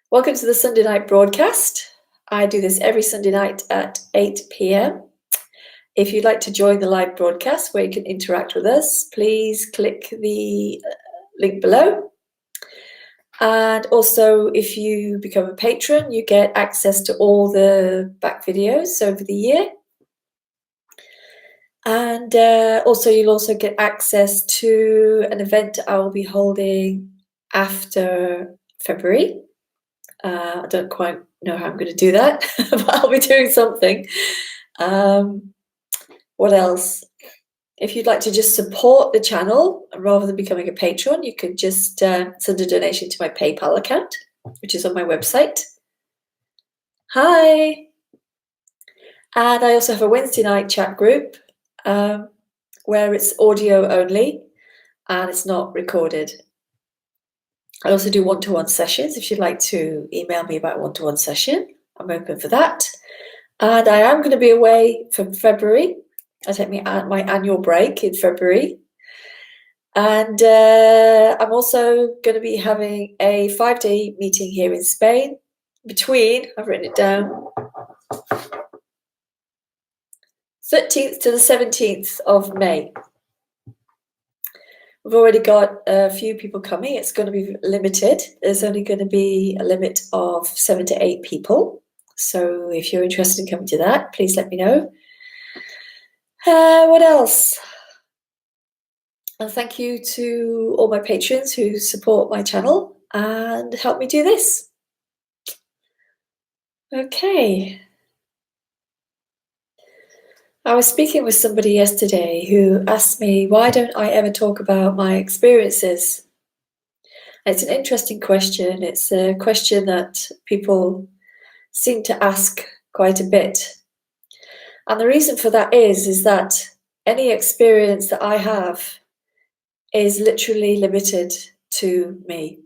Welcome to the Sunday night broadcast. I do this every Sunday night at 8 p.m. If you'd like to join the live broadcast where you can interact with us, please click the link below. And also, if you become a patron, you get access to all the back videos over the year. And also, you'll also get access to an event I will be holding after February. I don't quite know how I'm going to do that, but I'll be doing something. What else? If you'd like to just support the channel rather than becoming a patron, you can just send a donation to my PayPal account, which is on my website. Hi! And I also have a Wednesday night chat group where it's audio only and it's not recorded. I also do one-to-one sessions. If you'd like to email me about a one-to-one session, I'm open for that. And I am going to be away from February. I take my annual break in February. And I'm also going to be having a 5-day meeting here in Spain between, I've written it down, 13th to the 17th of May. We've already got a few people coming. It's going to be limited. There's only going to be a limit of 7 to 8 people. So if you're interested in coming to that, please let me know. What else? And thank you to all my patrons who support my channel and help me do this. Okay. I was speaking with somebody yesterday who asked me, why don't I ever talk about my experiences? It's an interesting question. It's a question that people seem to ask quite a bit. And the reason for that is that any experience that I have is literally limited to me.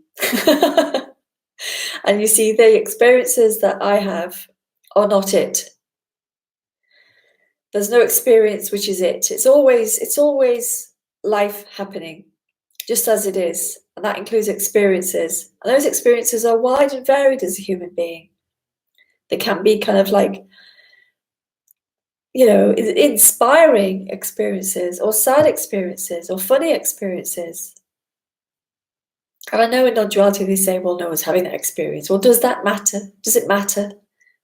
And you see, the experiences that I have are not it. There's no experience which is it. It's always life happening, just as it is. And that includes experiences. And those experiences are wide and varied as a human being. They can be kind of like, inspiring experiences or sad experiences or funny experiences. And I know in non-duality they say, well, no one's having that experience. Well, does that matter? Does it matter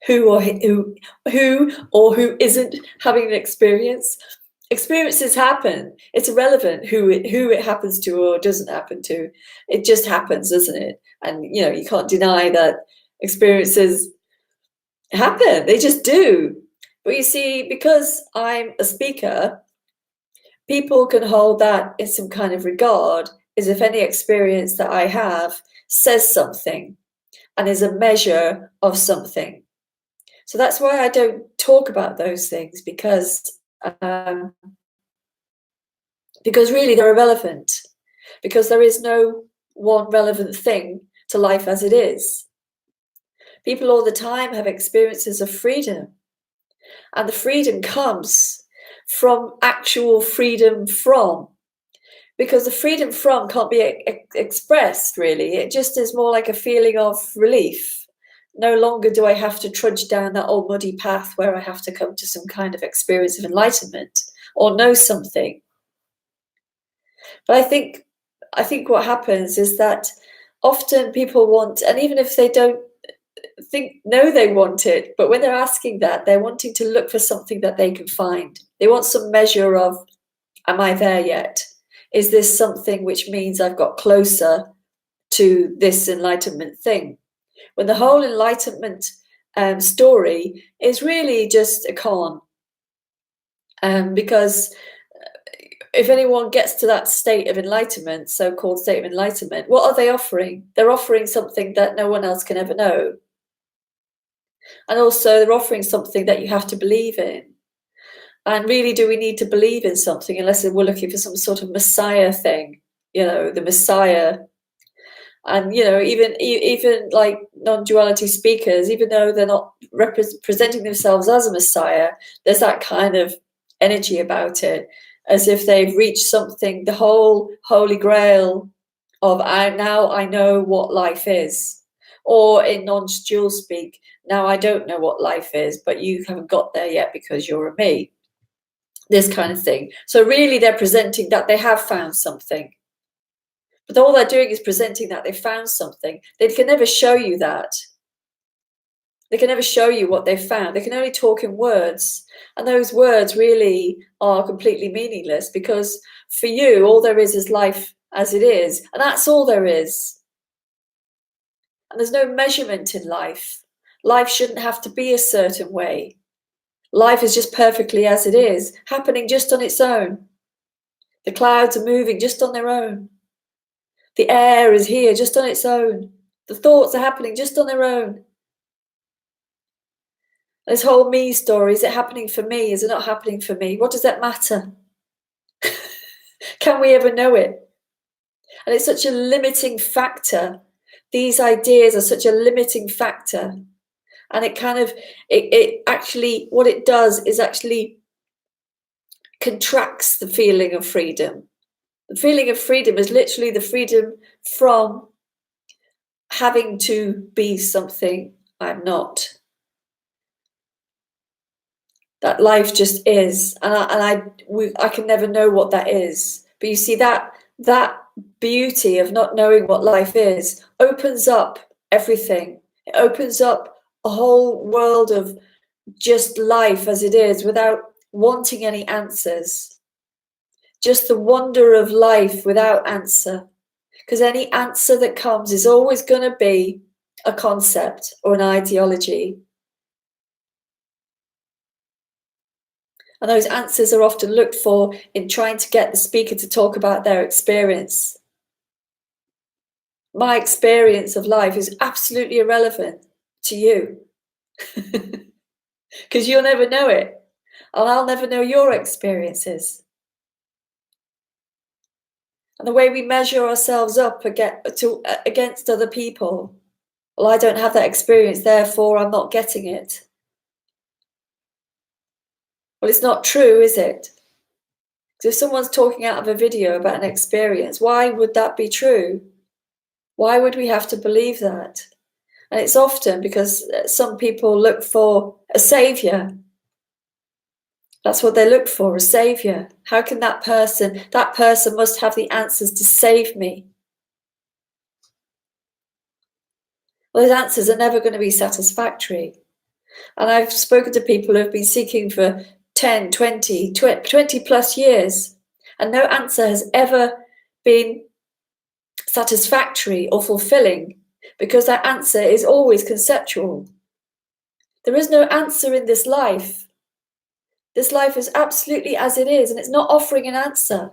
who or who isn't having an experience? Experiences happen. It's irrelevant who it happens to or doesn't happen to. It just happens, doesn't it? And you can't deny that experiences happen. They just do. But you see, because I'm a speaker, people can hold that in some kind of regard as if any experience that I have says something and is a measure of something. So that's why I don't talk about those things, because really they're irrelevant, because there is no one relevant thing to life as it is. People all the time have experiences of freedom, and the freedom comes from actual freedom from, because the freedom from can't be expressed really. It just is more like a feeling of relief. No longer do I have to trudge down that old muddy path where I have to come to some kind of experience of enlightenment or know something. But I think what happens is that often people want, and even if they don't know they want it, but when they're asking that, they're wanting to look for something that they can find. They want some measure of, am I there yet? Is this something which means I've got closer to this enlightenment thing? When the whole enlightenment story is really just a con. Because if anyone gets to that state of enlightenment, so-called state of enlightenment, what are they offering? They're offering something that no one else can ever know. And also they're offering something that you have to believe in. And really, do we need to believe in something unless we're looking for some sort of Messiah thing, the Messiah? And, even like non-duality speakers, even though they're not presenting themselves as a Messiah, there's that kind of energy about it, as if they've reached something, the whole holy grail of, I know what life is, Or in non-dual speak, now I don't know what life is, but you haven't got there yet because you're a me. This kind of thing. So really they're presenting that they have found something. But all they're doing is presenting that they found something. They can never show you that. They can never show you what they've found. They can only talk in words. And those words really are completely meaningless, because for you, all there is life as it is. And that's all there is. And there's no measurement in life. Life shouldn't have to be a certain way. Life is just perfectly as it is, happening just on its own. The clouds are moving just on their own. The air is here just on its own. The thoughts are happening just on their own. This whole me story, is it happening for me? Is it not happening for me? What does that matter? Can we ever know it? And it's such a limiting factor. These ideas are such a limiting factor. And it kind of, it actually, what it does is actually contracts the feeling of freedom. The feeling of freedom is literally the freedom from having to be something I'm not. That life just is, and I can never know what that is. But you see, that beauty of not knowing what life is opens up everything. It opens up a whole world of just life as it is, without wanting any answers. Just the wonder of life without answer. Because any answer that comes is always going to be a concept or an ideology. And those answers are often looked for in trying to get the speaker to talk about their experience. My experience of life is absolutely irrelevant to you. Because you'll never know it. And I'll never know your experiences. And the way we measure ourselves up against other people. Well, I don't have that experience, therefore I'm not getting it. Well, it's not true, is it? Because if someone's talking out of a video about an experience, why would that be true? Why would we have to believe that? And it's often because some people look for a savior. That's what they look for, a savior. How can that person must have the answers to save me. Well, those answers are never going to be satisfactory. And I've spoken to people who have been seeking for 10, 20 plus years, and no answer has ever been satisfactory or fulfilling, because that answer is always conceptual. There is no answer in this life. This life is absolutely as it is, and it's not offering an answer.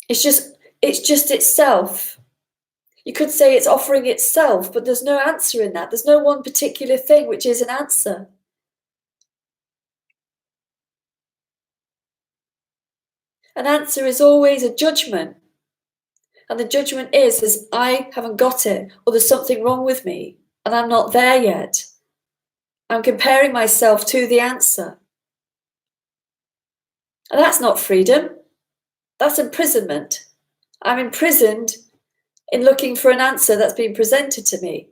It's just itself. You could say it's offering itself, but there's no answer in that. There's no one particular thing which is an answer. An answer is always a judgment. And the judgment is I haven't got it, or there's something wrong with me, and I'm not there yet. I'm comparing myself to the answer. And that's not freedom. That's imprisonment. I'm imprisoned in looking for an answer that's been presented to me.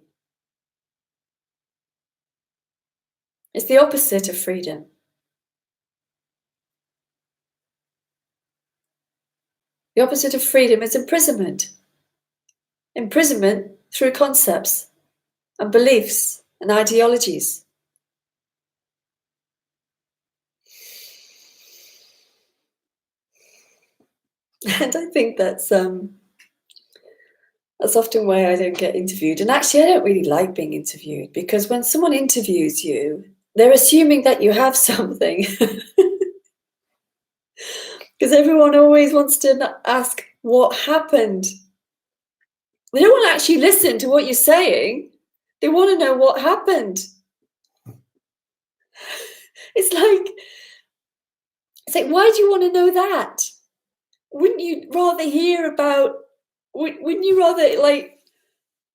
It's the opposite of freedom. The opposite of freedom is imprisonment. Imprisonment through concepts and beliefs and ideologies. And I think that's often why I don't get interviewed. And actually, I don't really like being interviewed, because when someone interviews you, they're assuming that you have something. Because everyone always wants to ask what happened. They don't want to actually listen to what you're saying. They want to know what happened. It's like, why do you want to know that? Wouldn't you rather hear about, wouldn't you rather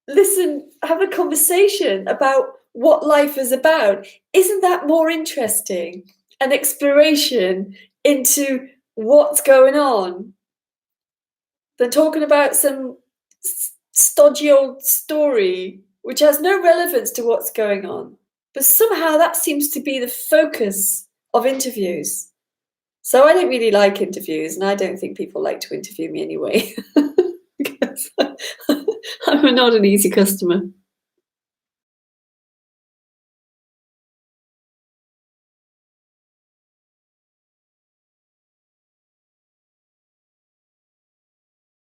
listen, have a conversation about what life is about? Isn't that more interesting? An exploration into what's going on than talking about some stodgy old story which has no relevance to what's going on. But somehow that seems to be the focus of interviews. So I don't really like interviews, and I don't think people like to interview me anyway. Because I'm not an easy customer.